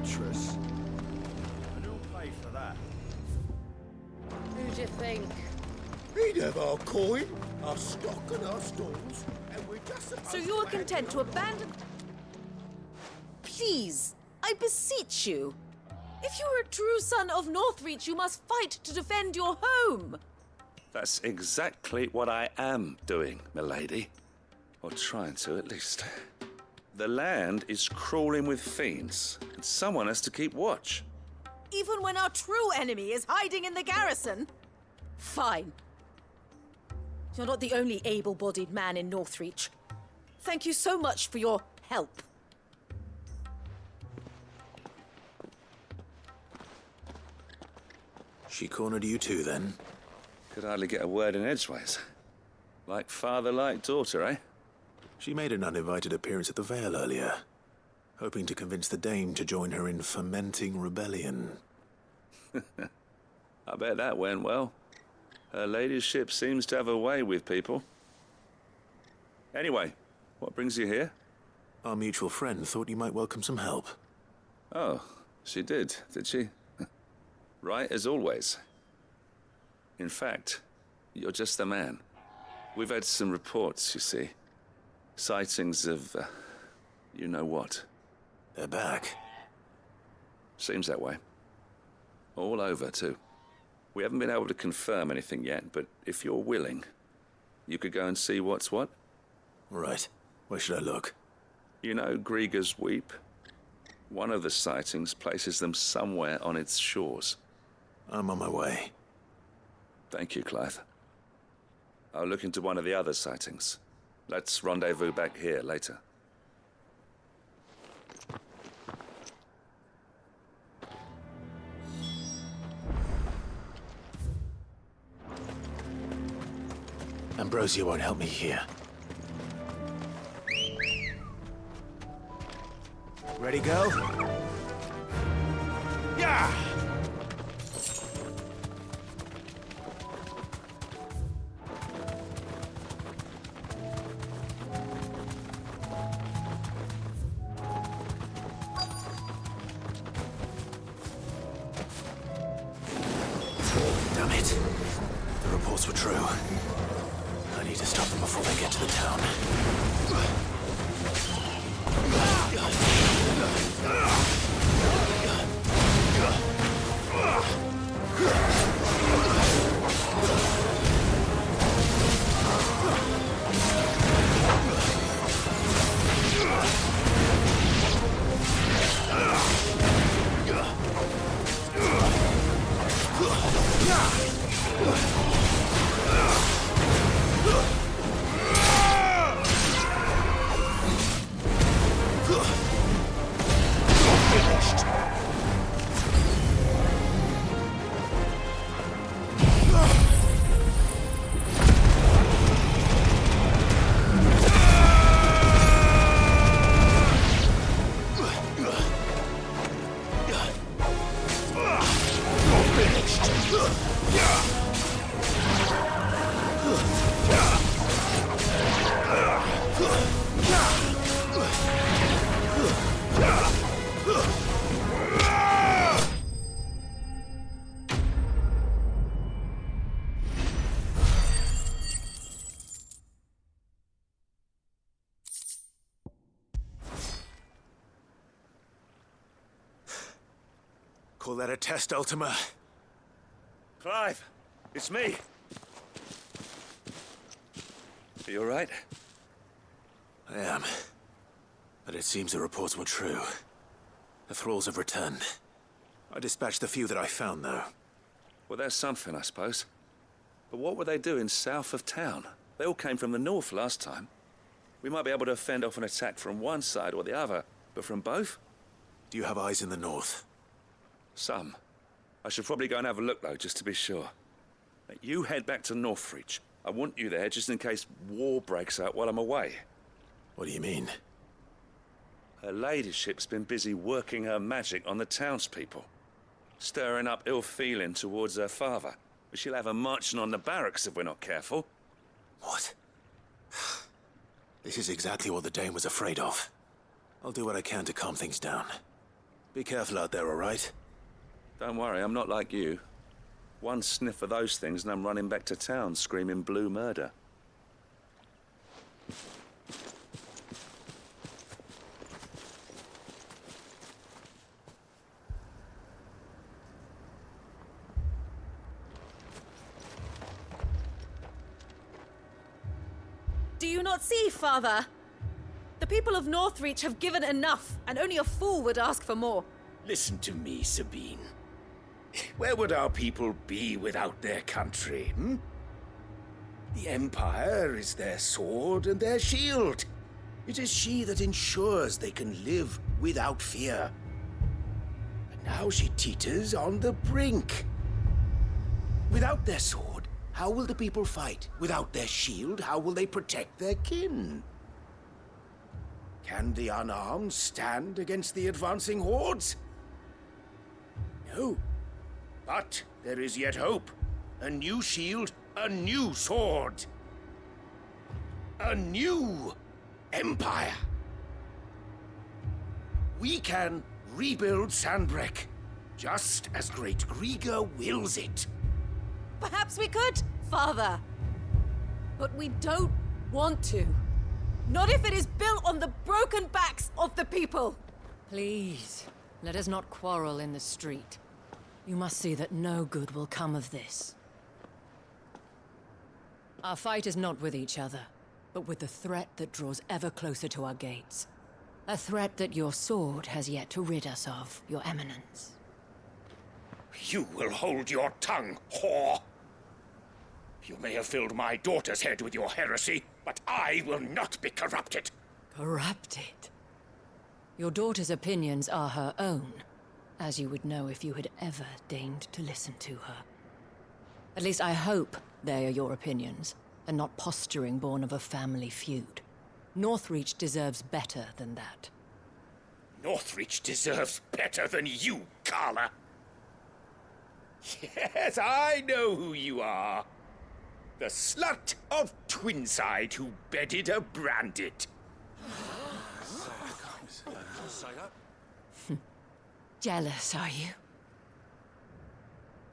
adulteress. And who'll pay for that? Who do you think? He'd have our coin, our stock and our stalls, and we're just supposed So you're content to abandon... Please, I beseech you. If you're a true son of Northreach, you must fight to defend your home. That's exactly what I am doing, milady. Or trying to, at least. The land is crawling with fiends, and someone has to keep watch. Even when our true enemy is hiding in the garrison? Fine. You're not the only able-bodied man in Northreach. Thank you so much for your help. She cornered you too, then? Could hardly get a word in edgeways. Like father, like daughter, eh? She made an uninvited appearance at the Vale earlier, hoping to convince the Dame to join her in fomenting rebellion. I bet that went well. Her ladyship seems to have a way with people. Anyway, what brings you here? Our mutual friend thought you might welcome some help. Oh, she did she? Right as always. In fact, you're just the man. We've had some reports, you see. Sightings of, you know what. They're back. Seems that way. All over, too. We haven't been able to confirm anything yet, but if you're willing, you could go and see what's what. Right. Where should I look? You know Grieger's Weep? One of the sightings places them somewhere on its shores. I'm on my way. Thank you, Clive. I'll look into one of the other sightings. Let's rendezvous back here later. Ambrosia won't help me here. Ready, go? Yeah! Damn it. The reports were true. I need to stop them before they get to the town. Call that a test, Ultima? Clive, it's me. Are you all right? I am. But it seems the reports were true. The thralls have returned. I dispatched the few that I found, though. Well, that's something, I suppose. But what were they doing south of town? They all came from the north last time. We might be able to fend off an attack from one side or the other, but from both? Do you have eyes in the north? Some. I should probably go and have a look, though, just to be sure. You head back to Northreach. I want you there just in case war breaks out while I'm away. What do you mean? Her ladyship's been busy working her magic on the townspeople. Stirring up ill feeling towards her father. She'll have her marching on the barracks if we're not careful. What? This is exactly what the Dame was afraid of. I'll do what I can to calm things down. Be careful out there, all right? Don't worry, I'm not like you. One sniff of those things and I'm running back to town screaming blue murder. Do you not see, Father? The people of Northreach have given enough, and only a fool would ask for more. Listen to me, Sabine. Where would our people be without their country, hmm? The Empire is their sword and their shield. It is she that ensures they can live without fear. But now she teeters on the brink. Without their sword, how will the people fight? Without their shield, how will they protect their kin? Can the unarmed stand against the advancing hordes? No. But there is yet hope. A new shield, a new sword. A new empire. We can rebuild Sandbreck, just as Great Griga wills it. Perhaps we could, Father. But we don't want to. Not if it is built on the broken backs of the people. Please, let us not quarrel in the street. You must see that no good will come of this. Our fight is not with each other, but with the threat that draws ever closer to our gates. A threat that your sword has yet to rid us of, Your Eminence. You will hold your tongue, whore! You may have filled my daughter's head with your heresy, but I will not be corrupted. Corrupted? Your daughter's opinions are her own, as you would know if you had ever deigned to listen to her. At least I hope they are your opinions, and not posturing born of a family feud. Northreach deserves better than that. Northreach deserves better than you, Carla. Yes, I know who you are. The slut of Twinside who bedded a Branded. Jealous, are you?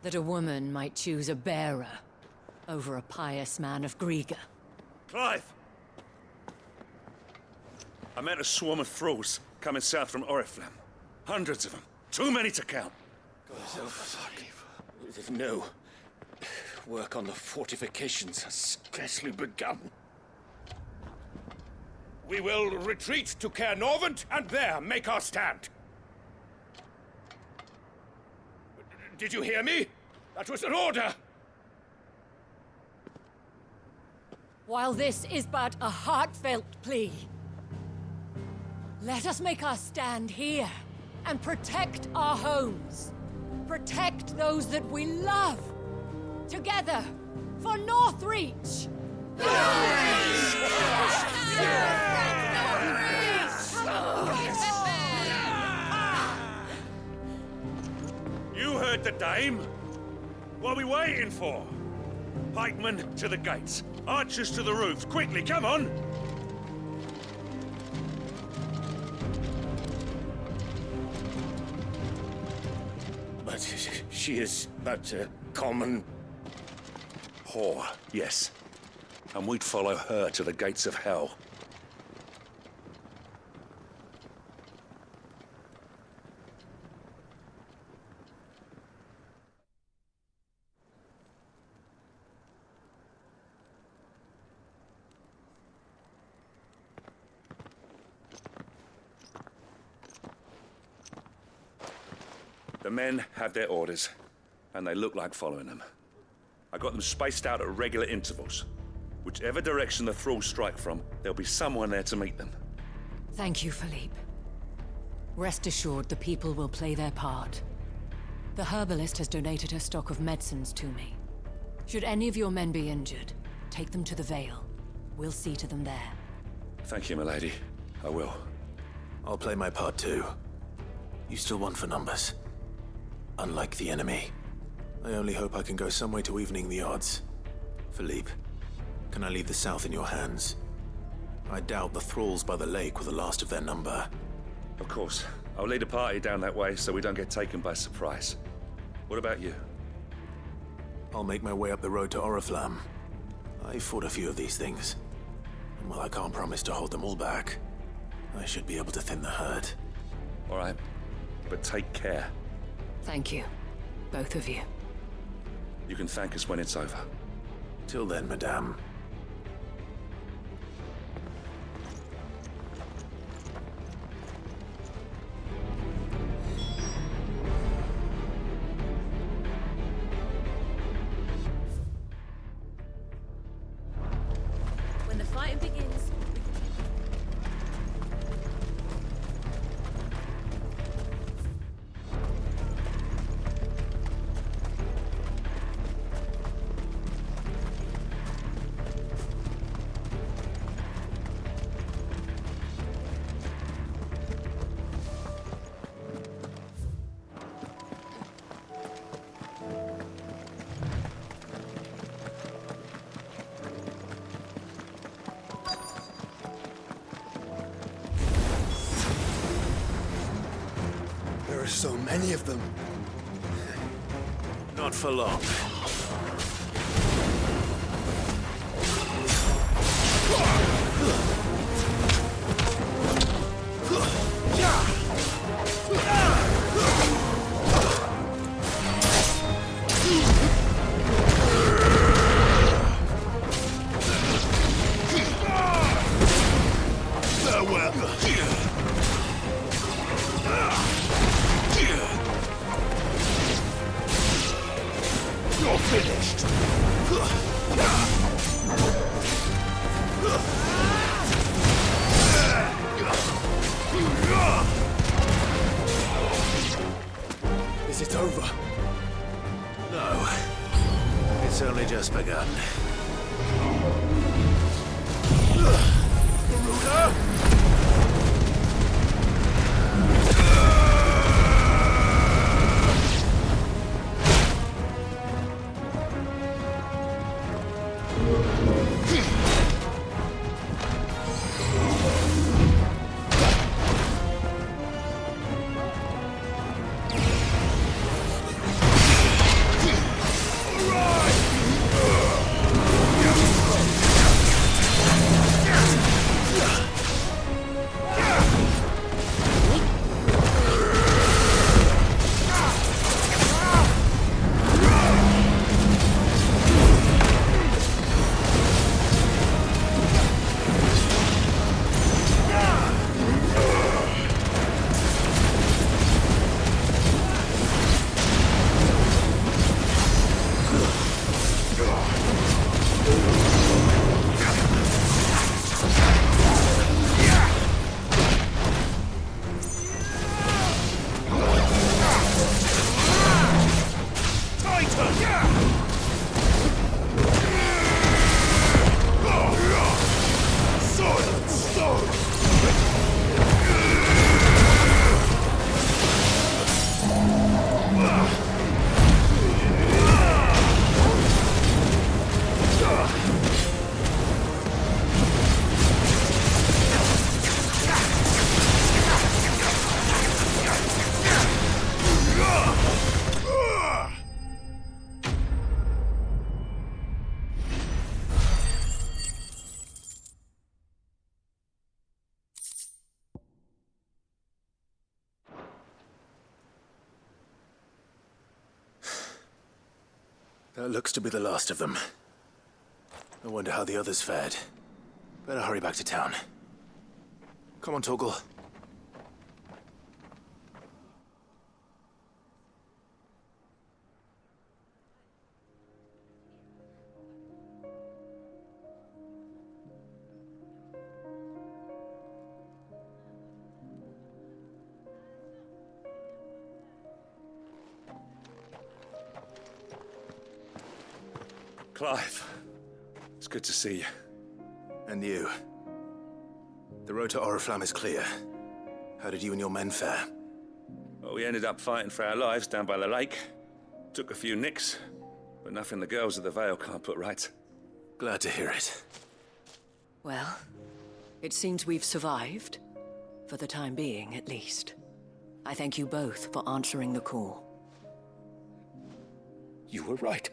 That a woman might choose a bearer over a pious man of Griga. Clive! I met a swarm of thralls coming south from Oriflamme. Hundreds of them. Too many to count. No. Work on the fortifications has scarcely begun. We will retreat to Caernarvon and there make our stand. Did you hear me? That was an order! While this is but a heartfelt plea, let us make our stand here and protect our homes. Protect those that we love. Together, for Northreach! You heard the dame. What are we waiting for? Pikemen to the gates. Archers to the roofs. Quickly, come on! But she is but a common... Whore, yes. And we'd follow her to the gates of hell. The men have their orders, and they look like following them. I got them spaced out at regular intervals. Whichever direction the thralls strike from, there'll be someone there to meet them. Thank you, Philippe. Rest assured the people will play their part. The herbalist has donated her stock of medicines to me. Should any of your men be injured, take them to the Vale. We'll see to them there. Thank you, milady. I will. I'll play my part too. You still want for numbers. Unlike the enemy. I only hope I can go some way to evening the odds. Philippe, can I leave the south in your hands? I doubt the thralls by the lake were the last of their number. Of course. I'll lead a party down that way so we don't get taken by surprise. What about you? I'll make my way up the road to Oriflamme. I fought a few of these things. And while I can't promise to hold them all back, I should be able to thin the herd. All right, but take care. Thank you, both of you. You can thank us when it's over. Till then, madame. When the fighting begins, There are so many of them. Not for long. You're finished. Is it over? No. It's only just begun. That looks to be the last of them. I wonder how the others fared. Better hurry back to town. Come on, Torgal. Clive, it's good to see you. And you. The road to Oriflamme is clear. How did you and your men fare? Well, we ended up fighting for our lives down by the lake. Took a few nicks, but nothing the girls of the Vale can't put right. Glad to hear it. Well, it seems we've survived. For the time being, at least. I thank you both for answering the call. You were right.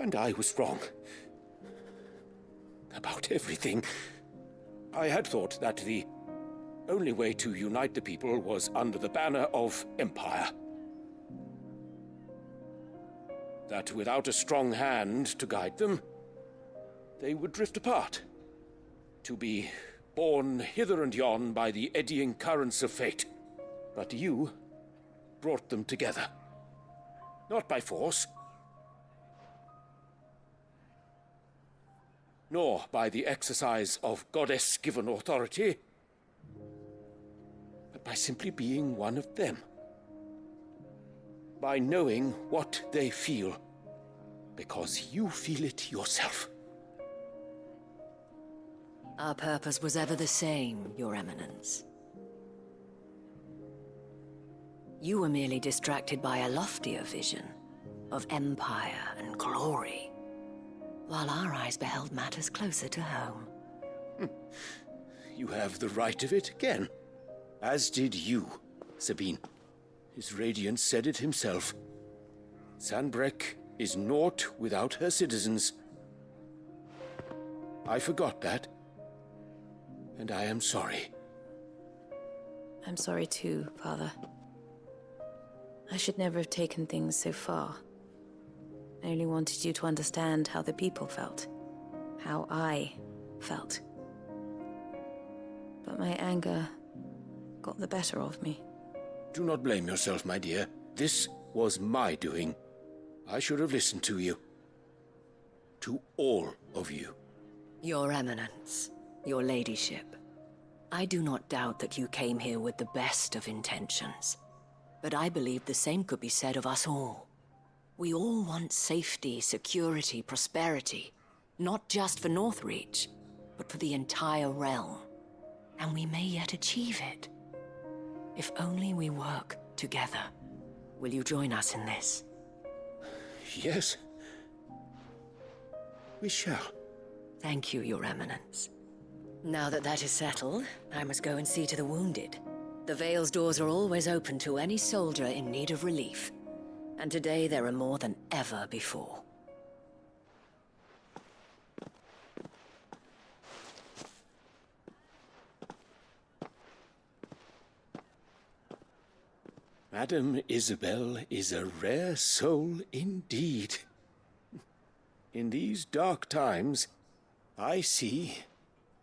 And I was wrong. About everything. I had thought that the only way to unite the people was under the banner of Empire. That without a strong hand to guide them, they would drift apart. To be borne hither and yon by the eddying currents of fate. But you brought them together. Not by force, nor by the exercise of goddess-given authority, but by simply being one of them. By knowing what they feel, because you feel it yourself. Our purpose was ever the same, Your Eminence. You were merely distracted by a loftier vision of empire and glory, while our eyes beheld matters closer to home. You have the right of it again. As did you, Sabine. His Radiance said it himself. Sanbreque is naught without her citizens. I forgot that. And I am sorry. I'm sorry too, Father. I should never have taken things so far. I only wanted you to understand how the people felt. How I felt. But my anger got the better of me. Do not blame yourself, my dear. This was my doing. I should have listened to you. To all of you. Your Eminence, your ladyship, I do not doubt that you came here with the best of intentions. But I believe the same could be said of us all. We all want safety, security, prosperity. Not just for Northreach, but for the entire realm. And we may yet achieve it. If only we work together. Will you join us in this? Yes. We shall. Thank you, Your Eminence. Now that that is settled, I must go and see to the wounded. The Vale's doors are always open to any soldier in need of relief. And today there are more than ever before. Madame Isabel is a rare soul indeed. In these dark times, I see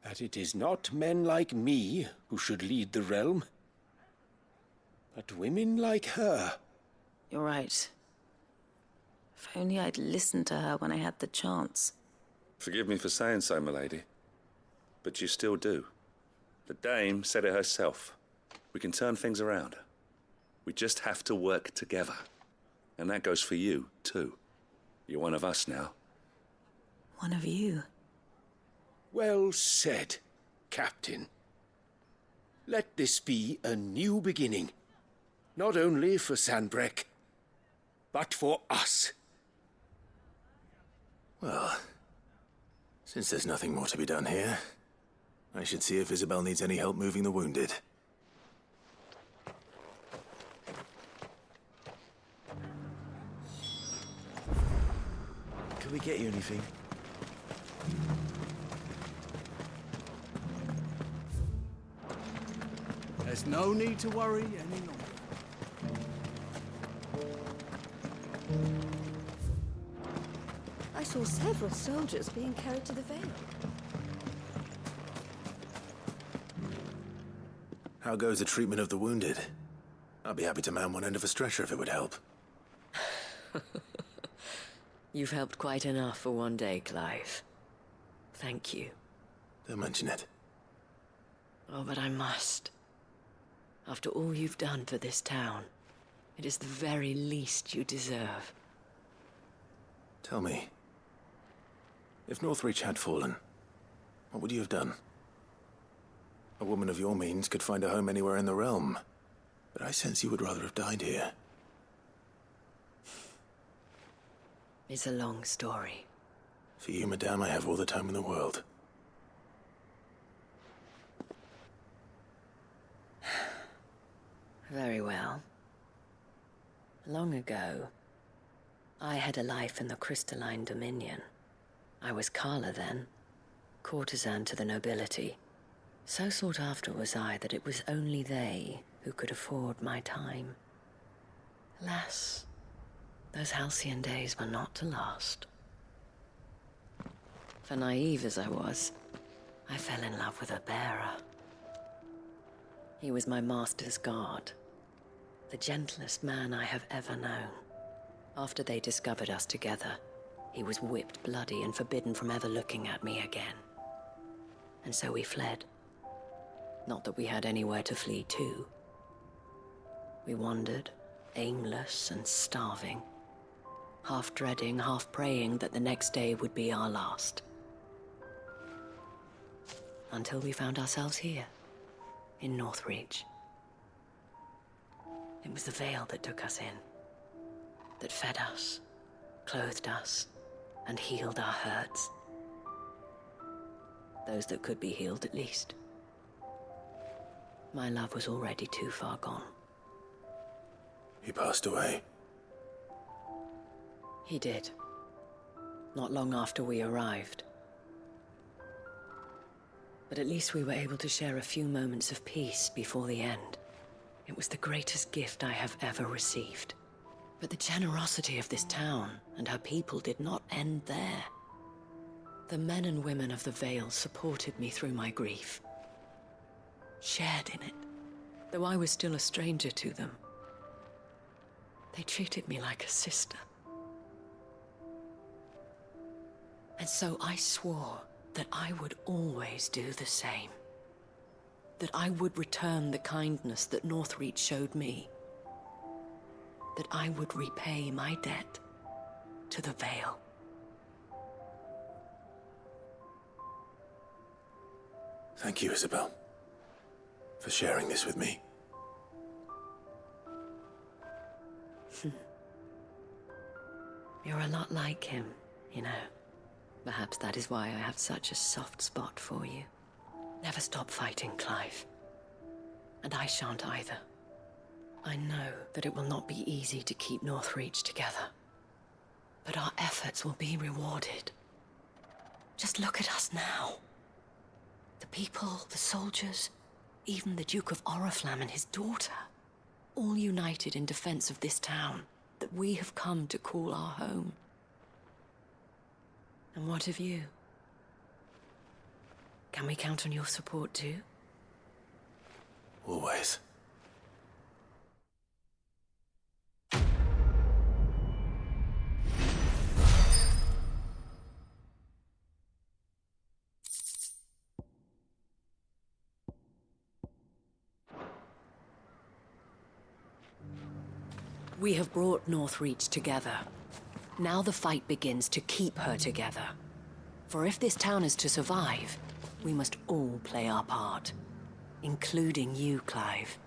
that it is not men like me who should lead the realm, but women like her. You're right. If only I'd listened to her when I had the chance. Forgive me for saying so, milady, but you still do. The Dame said it herself. We can turn things around. We just have to work together. And that goes for you, too. You're one of us now. One of you. Well said, Captain. Let this be a new beginning. Not only for Sanbreque, but for us. Well, since there's nothing more to be done here, I should see if Isabel needs any help moving the wounded. Can we get you anything? There's no need to worry any longer. I saw several soldiers being carried to the Vale. How goes the treatment of the wounded? I'd be happy to man one end of a stretcher if it would help. You've helped quite enough for one day, Clive. Thank you. Don't mention it. Oh, but I must. After all you've done for this town, it is the very least you deserve. Tell me, if Northreach had fallen, what would you have done? A woman of your means could find a home anywhere in the realm, but I sense you would rather have died here. It's a long story. For you, madame, I have all the time in the world. Very well. Long ago, I had a life in the Crystalline Dominion. I was Carla then, courtesan to the nobility. So sought after was I that it was only they who could afford my time. Alas, those halcyon days were not to last. For naive as I was, I fell in love with a bearer. He was my master's guard, the gentlest man I have ever known. After they discovered us together, he was whipped bloody and forbidden from ever looking at me again. And so we fled. Not that we had anywhere to flee to. We wandered, aimless and starving, half dreading, half praying that the next day would be our last. Until we found ourselves here, in Northreach. It was the Veil that took us in, that fed us, clothed us, and healed our hurts. Those that could be healed, at least. My love was already too far gone. He passed away. He did. Not long after we arrived. But at least we were able to share a few moments of peace before the end. It was the greatest gift I have ever received. But the generosity of this town and her people did not end there. The men and women of the Vale supported me through my grief. Shared in it, though I was still a stranger to them. They treated me like a sister. And so I swore that I would always do the same. That I would return the kindness that Northreach showed me. That I would repay my debt to the Vale. Thank you, Isabel, for sharing this with me. You're a lot like him, you know. Perhaps that is why I have such a soft spot for you. Never stop fighting, Clive. And I shan't either. I know that it will not be easy to keep Northreach together. But our efforts will be rewarded. Just look at us now. The people, the soldiers, even the Duke of Oriflamme and his daughter, all united in defense of this town that we have come to call our home. And what of you? Can we count on your support too? Always. We have brought Northreach together. Now the fight begins to keep her together. For if this town is to survive, we must all play our part. Including you, Clive.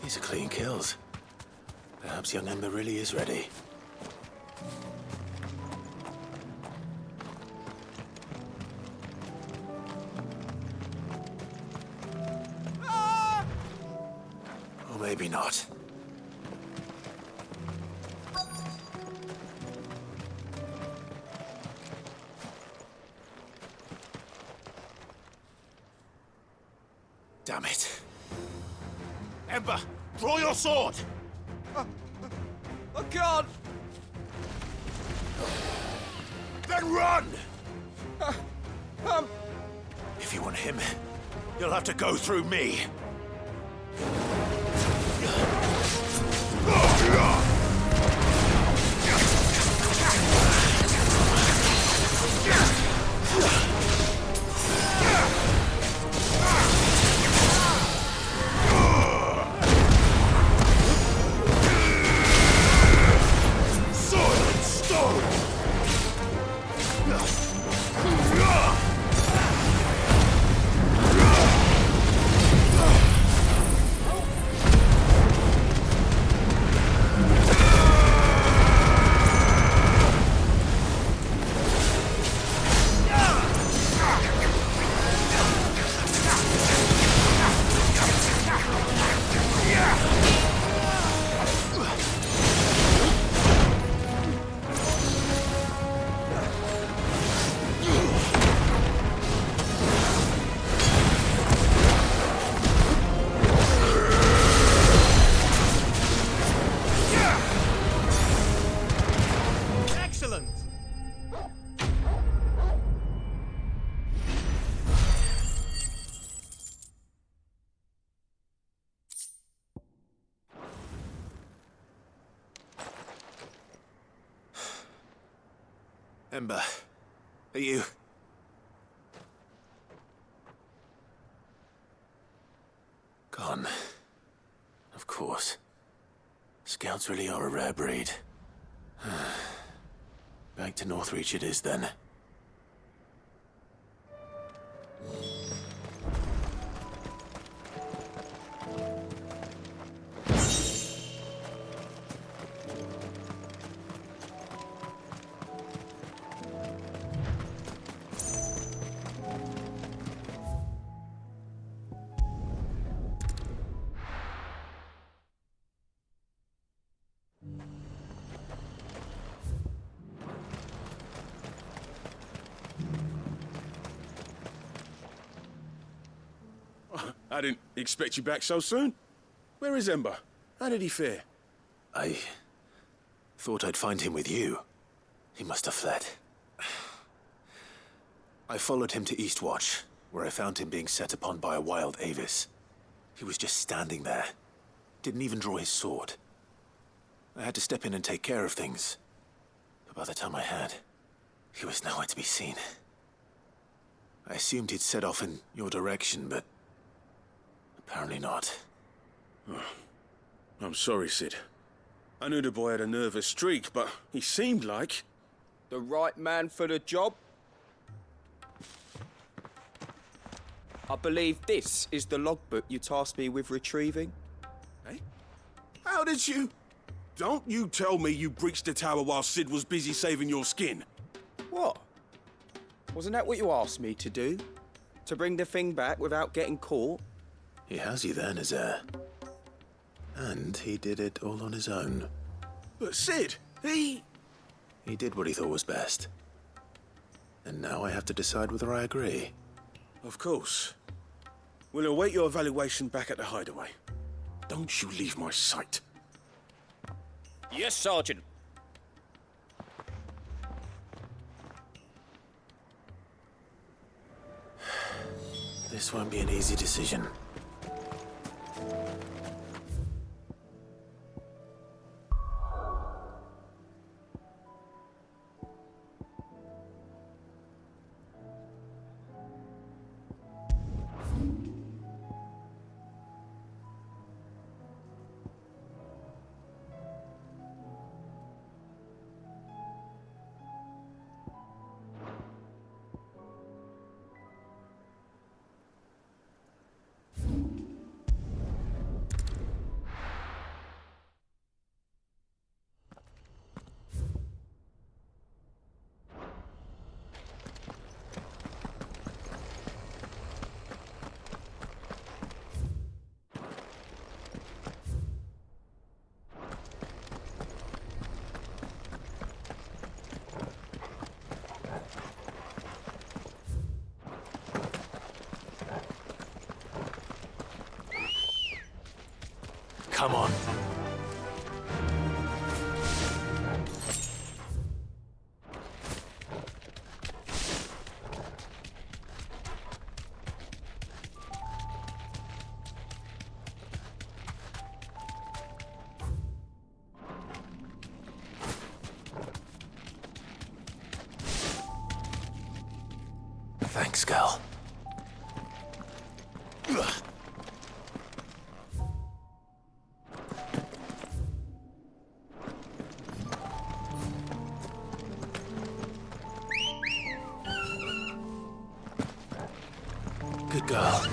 These are clean kills. Perhaps young Ember really is ready. Or maybe not. Damn it. Ember, draw your sword! I can't! Then run! If you want him, you'll have to go through me. Silent stone! Excellent! Ember, are you... Gone. Of course. Scouts really are a rare breed. Back to Northreach it is, then. I didn't expect you back so soon. Where is Ember? How did he fare? I thought I'd find him with you. He must have fled. I followed him to Eastwatch, where I found him being set upon by a wild Avis. He was just standing there. Didn't even draw his sword. I had to step in and take care of things. But by the time I had, he was nowhere to be seen. I assumed he'd set off in your direction, but apparently not. I'm sorry, Sid. I knew the boy had a nervous streak, but he seemed like... The right man for the job? I believe this is the logbook you tasked me with retrieving. Eh? How did you... Don't you tell me you breached the tower while Sid was busy saving your skin. What? Wasn't that what you asked me to do? To bring the thing back without getting caught? He has you then, his heir. And he did it all on his own. But Sid, he did what he thought was best. And now I have to decide whether I agree. Of course. We'll await your evaluation back at the hideaway. Don't you leave my sight. Yes, Sergeant. This won't be an easy decision. Come on. Thanks, girl. Good girl.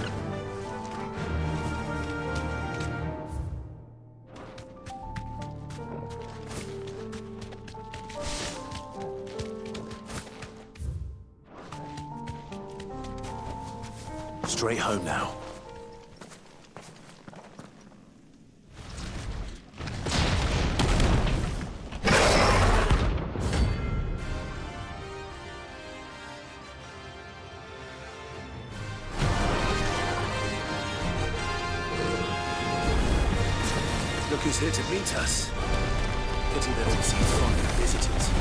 Straight home now. Look who's here to meet us. Pity they don't seem fond of visitors.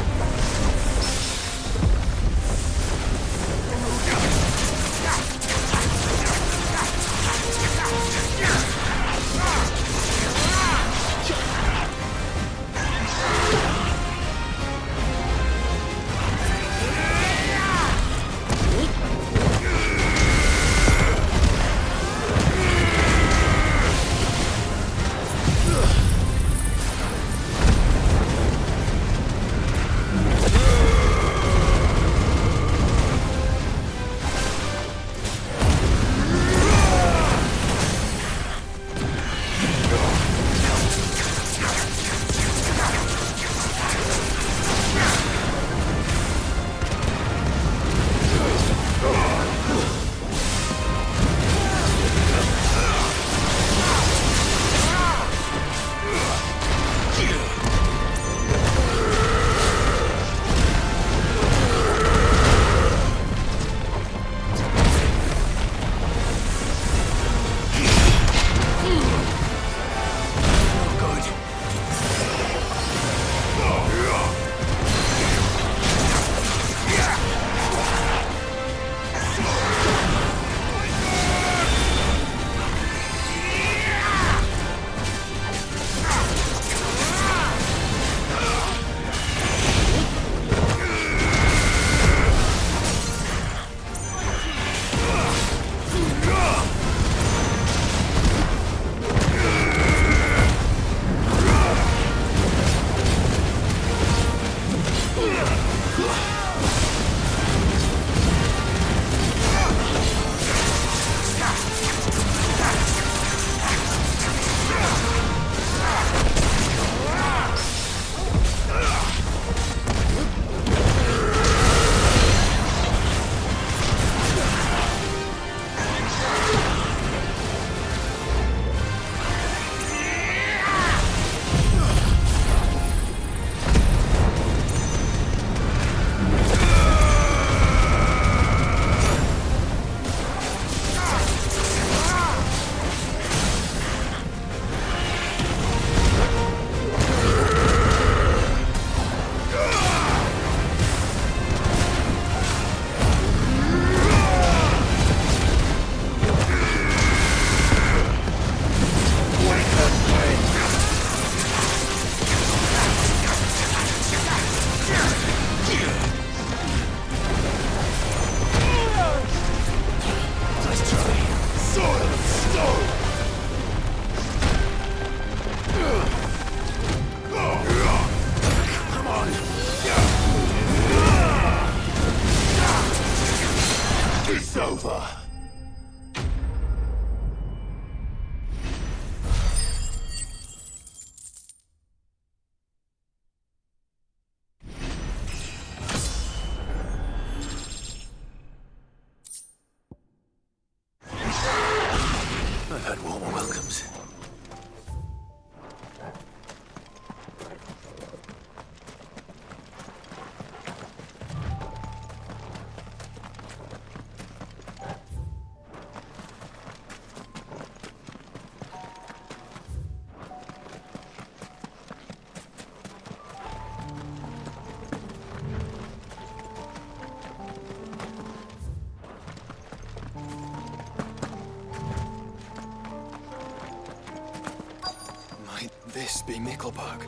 This be Nickelberg.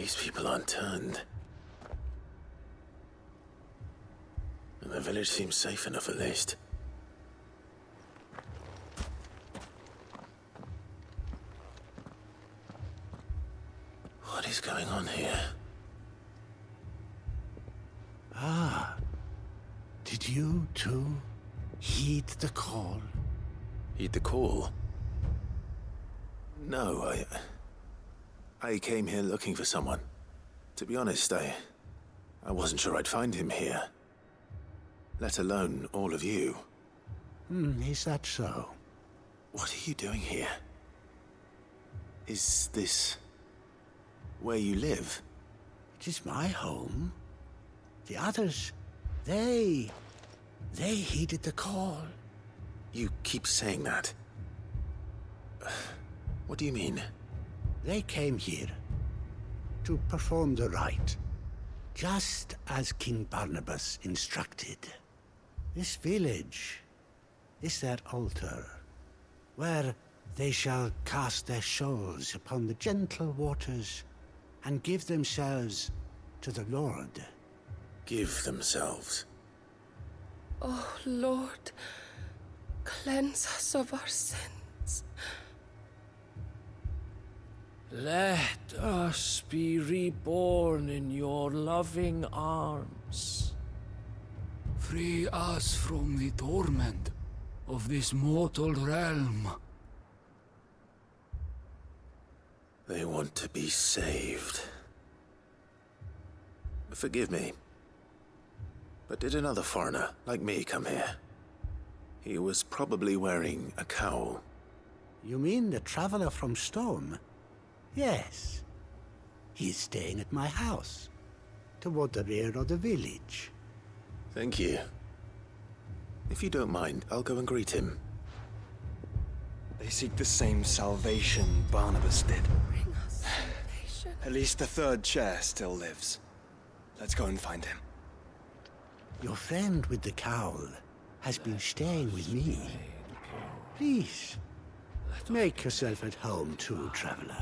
These people aren't turned. And the village seems safe enough at least. What is going on here? Ah. Did you, too, heed the call? Heed the call? No, I came here looking for someone. To be honest, I wasn't sure I'd find him here. Let alone all of you. Is that so? What are you doing here? Is this where you live? It is my home. The others, they heeded the call. You keep saying that. What do you mean? They came here to perform the rite, just as King Barnabas instructed. This village is their altar, where they shall cast their shoals upon the gentle waters and give themselves to the Lord. Give themselves? Oh, Lord, cleanse us of our sins. Let us be reborn in your loving arms. Free us from the torment of this mortal realm. They want to be saved. Forgive me, but did another foreigner like me come here? He was probably wearing a cowl. You mean the traveler from Storm? Yes. He is staying at my house, toward the rear of the village. Thank you. If you don't mind, I'll go and greet him. They seek the same salvation Barnabas did. Bring us salvation. At least the third chair still lives. Let's go and find him. Your friend with the cowl has been staying with me. Please, make yourself at home too, traveler.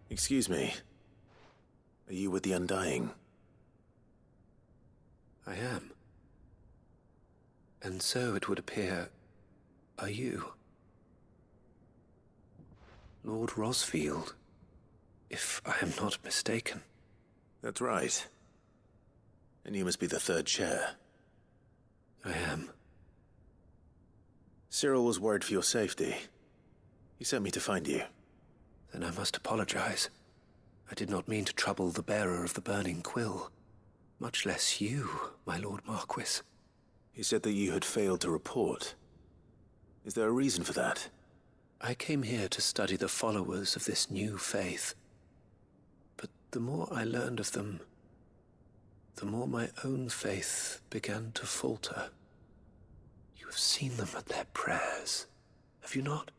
Excuse me. Are you with the Undying? I am. And so it would appear, are you? Lord Rosfield, if I am not mistaken. That's right. And you must be the third chair. I am. Cyril was worried for your safety. He sent me to find you. Then I must apologize. I did not mean to trouble the bearer of the burning quill. much less you, my Lord Marquis. He said that you had failed to report. Is there a reason for that? I came here to study the followers of this new faith. But the more I learned of them, the more my own faith began to falter. You have seen them at their prayers, have you not?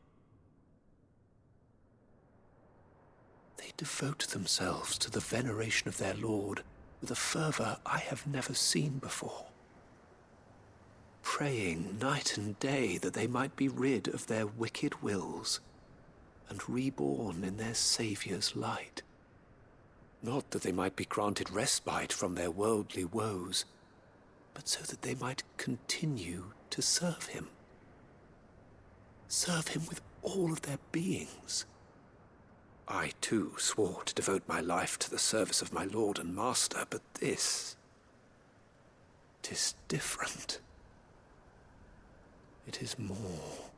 They devote themselves to the veneration of their Lord with a fervor I have never seen before. Praying night and day that they might be rid of their wicked wills and reborn in their Saviour's light. Not that they might be granted respite from their worldly woes, but so that they might continue to serve him. Serve him with all of their beings. I, too, swore to devote my life to the service of my Lord and Master, but this... 'tis different. It is more.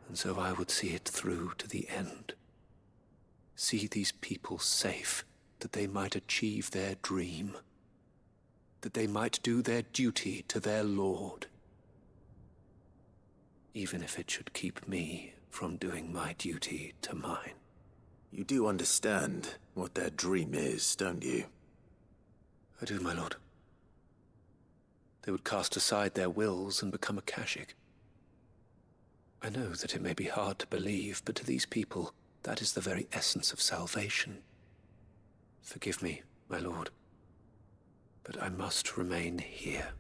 And so I would see it through to the end. See these people safe, that they might achieve their dream. That they might do their duty to their Lord. Even if it should keep me from doing my duty to mine. You do understand what their dream is, don't you? I do, my lord. They would cast aside their wills and become a Kashik. I know that it may be hard to believe, but to these people, that is the very essence of salvation. Forgive me, my lord, but I must remain here.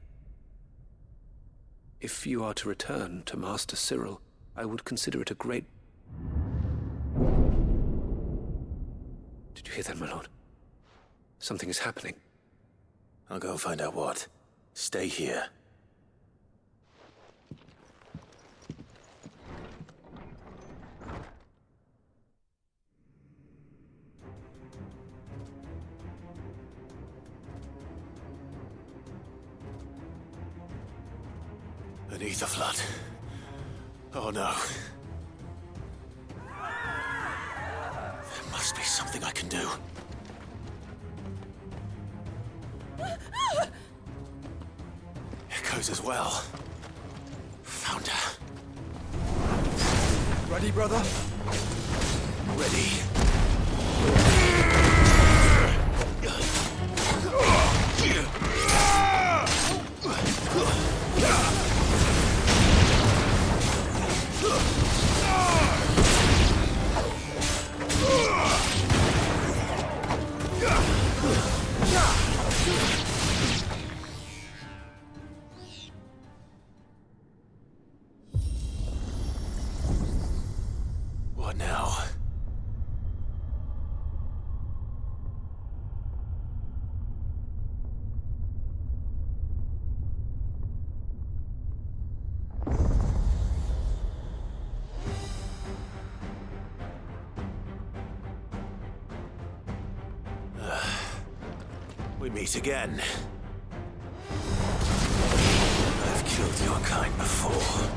If you are to return to Master Cyril, I would consider it a great... Did you hear that, my lord? Something is happening. I'll go and find out what. Stay here. Beneath the flood. Oh no. There must be something I can do. Echoes as well. Found her. Ready, brother? Ready. What now? We meet again. I've killed your kind before.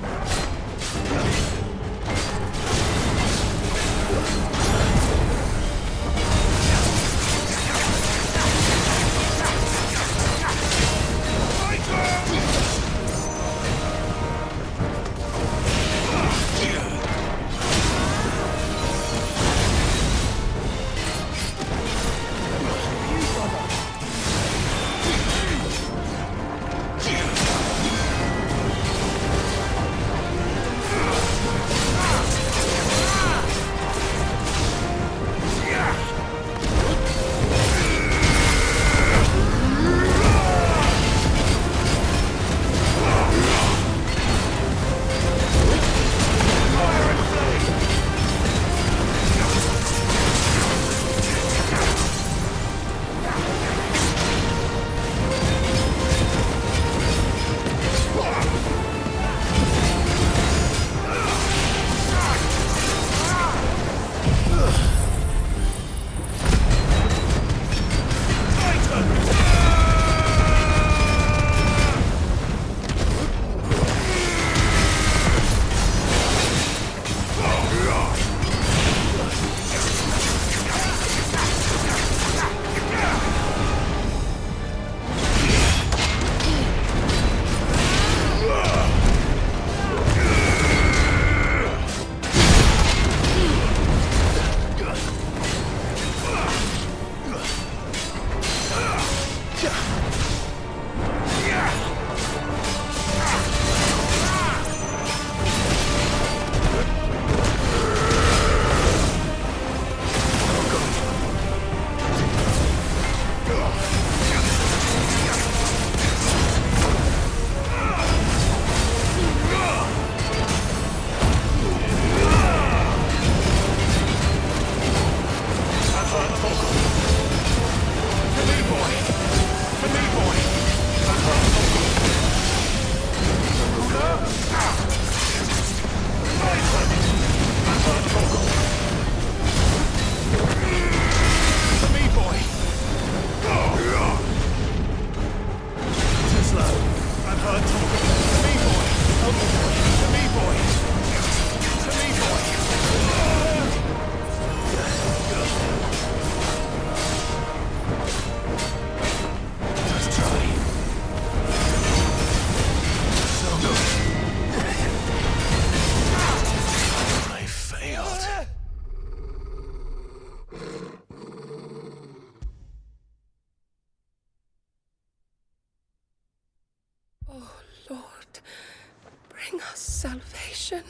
bring us salvation.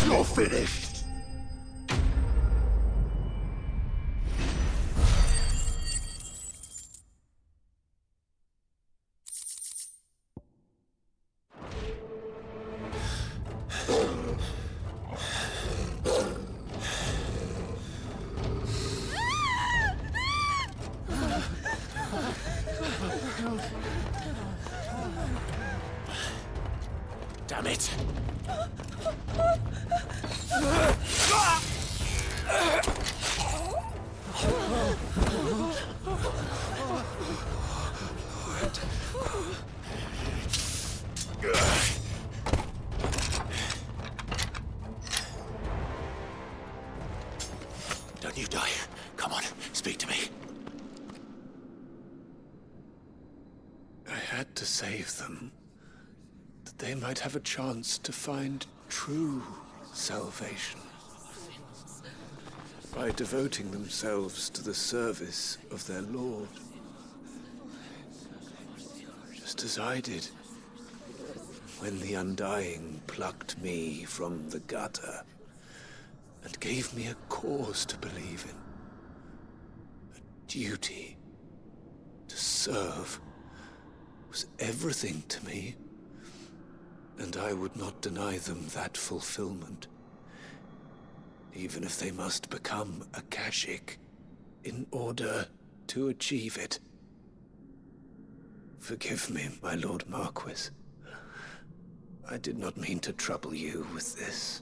You're finished! Damn it! Don't you die. Come on, speak to me. I had to save them, that they might have a chance to find true salvation. By devoting themselves to the service of their Lord. Just as I did when the Undying plucked me from the gutter and gave me a cause to believe in. A duty to serve was everything to me, and I would not deny them that fulfillment, even if they must become a Kashik in order to achieve it. Forgive me, my Lord Marquis. I did not mean to trouble you with this.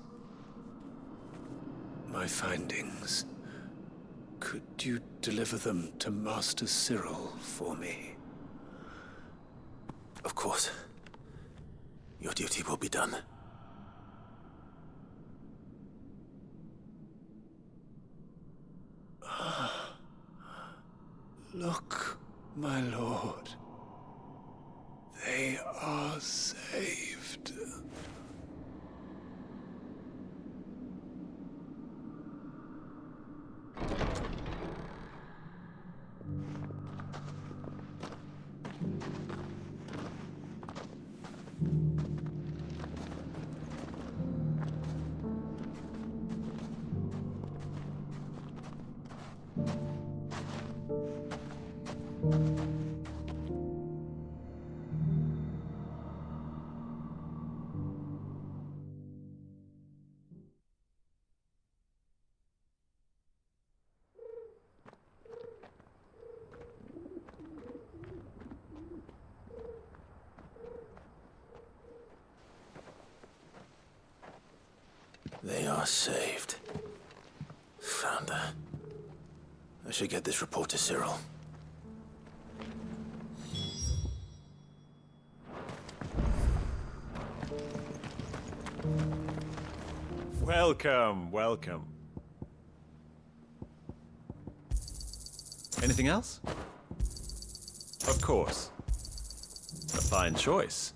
My findings. Could you deliver them to Master Cyril for me? Of course. Your duty will be done. Look, my lord. They are saved. They are saved. Found her. I should get this report to Cyril. Welcome, welcome. Anything else? Of course. A fine choice.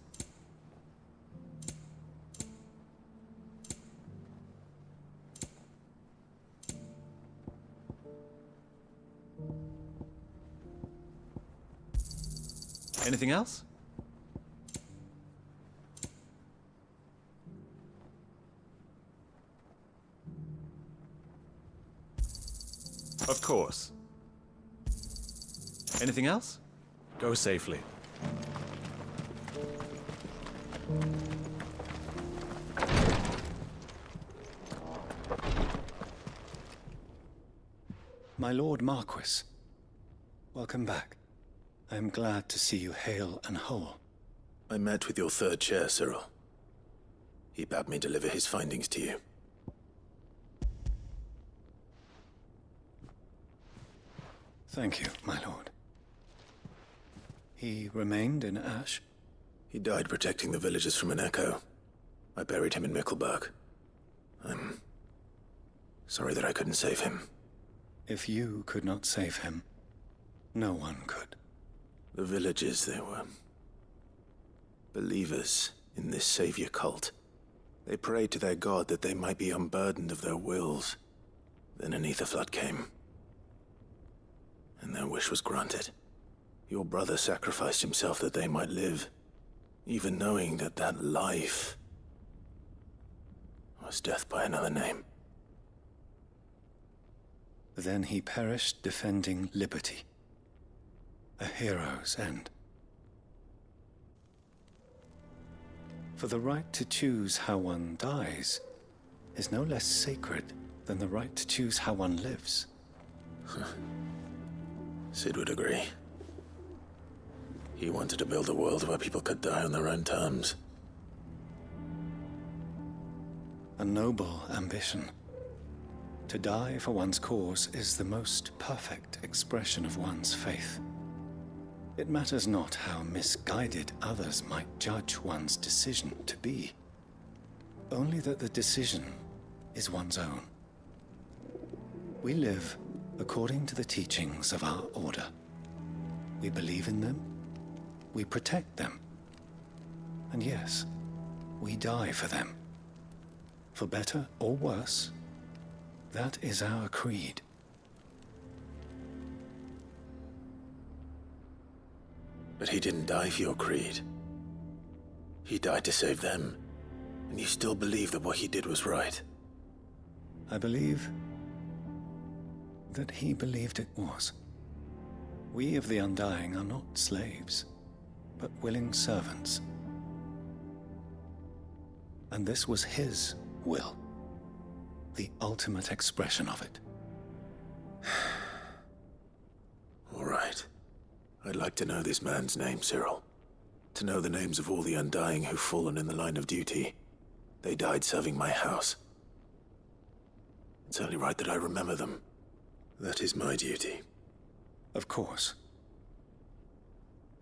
Anything else? Of course. Anything else? Go safely. My Lord Marquis, welcome back. I am glad to see you hale and whole. I met with your third chair, Cyril. He bade me deliver his findings to you. Thank you, my lord. He remained in Ash? He died protecting the villagers from an echo. I buried him in Mickelberg. I'm sorry that I couldn't save him. If you could not save him, no one could. The villagers, they were believers in this savior cult. They prayed to their god that they might be unburdened of their wills. Then an ether flood came, and their wish was granted. Your brother sacrificed himself that they might live, even knowing that that life was death by another name. Then he perished defending liberty. A hero's end. For the right to choose how one dies is no less sacred than the right to choose how one lives. Sid would agree. He wanted to build a world where people could die on their own terms. A noble ambition. To die for one's cause is the most perfect expression of one's faith. It matters not how misguided others might judge one's decision to be, only that the decision is one's own. We live according to the teachings of our order. We believe in them, we protect them, and yes, we die for them. For better or worse, that is our creed. But he didn't die for your creed. He died to save them, and you still believe that what he did was right. I believe that he believed it was. We of the Undying are not slaves, but willing servants. And this was his will, the ultimate expression of it. All right. I'd like to know this man's name, Cyril. To know the names of all the Undying who've fallen in the line of duty. They died serving my house. It's only right that I remember them. That is my duty. Of course.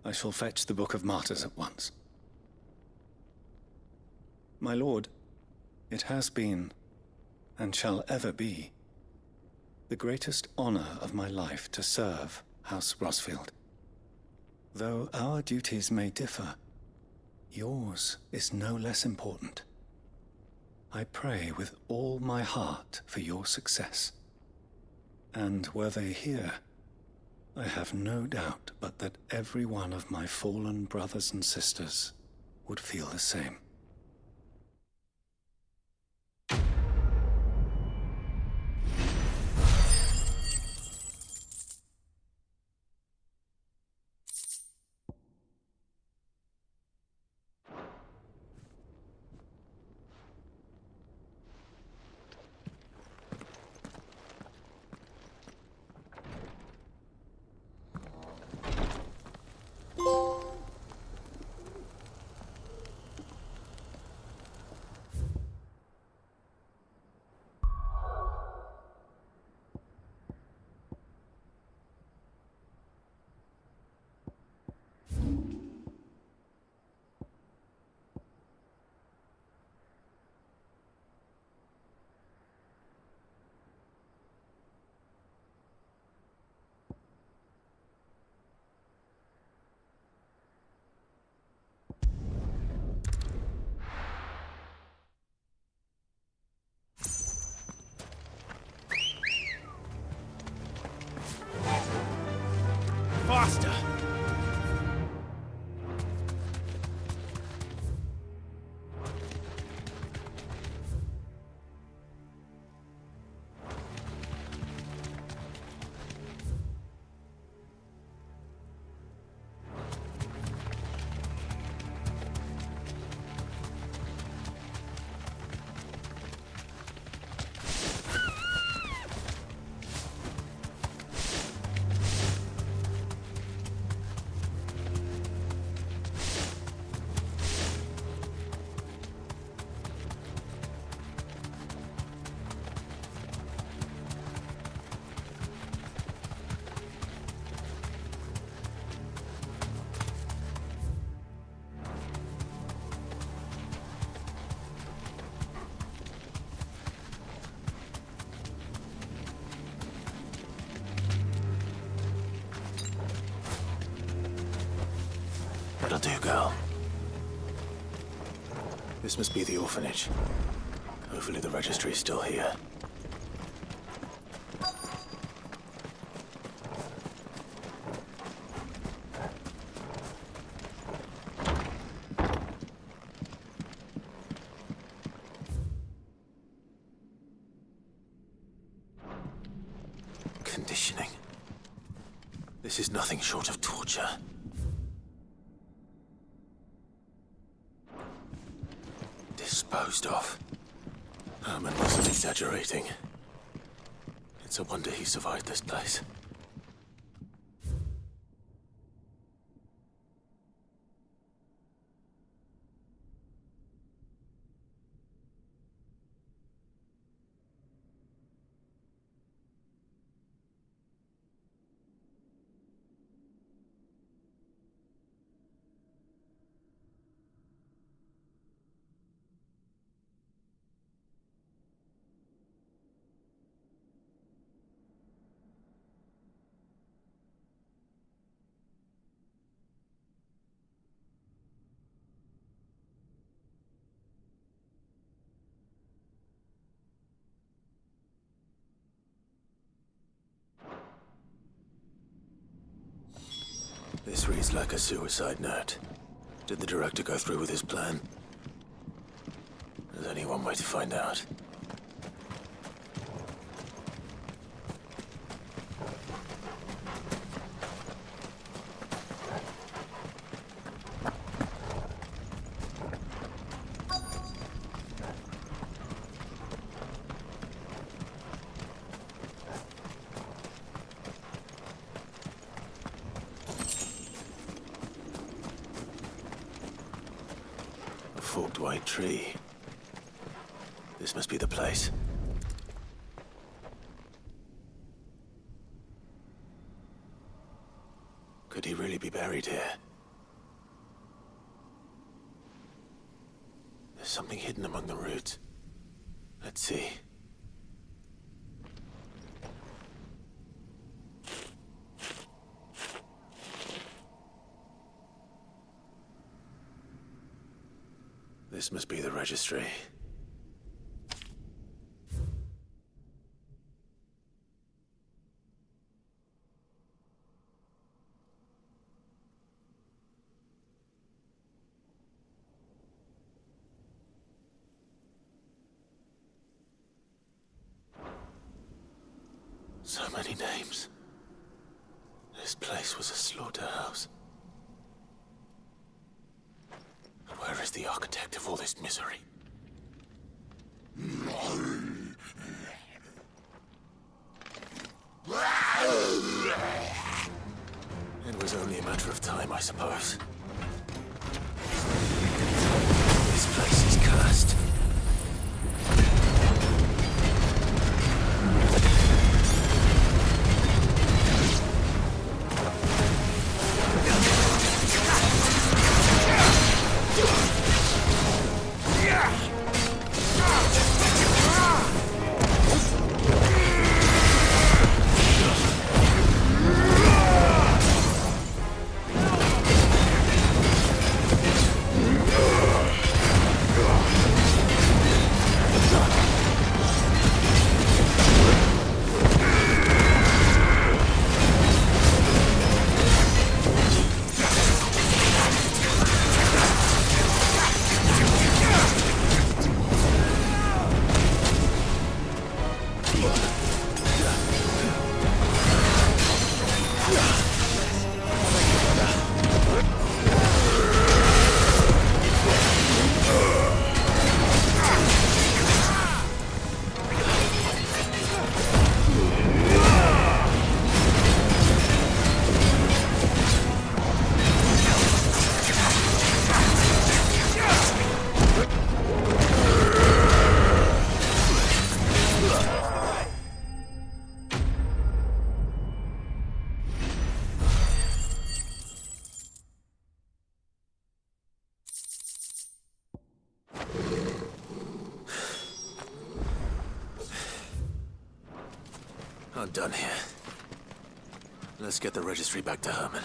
I shall fetch the Book of Martyrs at once. My lord, it has been, and shall ever be, the greatest honor of my life to serve House Rosfield. Though our duties may differ, yours is no less important. I pray with all my heart for your success. And were they here, I have no doubt but that every one of my fallen brothers and sisters would feel the same. Faster! That'll do, girl. This must be the orphanage. Hopefully the registry's still here. conditioning. This is nothing short of torture. Disposed of. Herman wasn't exaggerating. It's a wonder he survived this place. This reads like a suicide note. Did the director go through with his plan? There's only one way to find out. Forked white tree. This must be the place. Could he really be buried here? There's something hidden among the roots. Let's see. This must be the registry. So many names. This place was a slaughterhouse. Where is the architect of all this misery? It was only a matter of time, I suppose. This place is cursed. I'm done here. Let's get the registry back to Herman.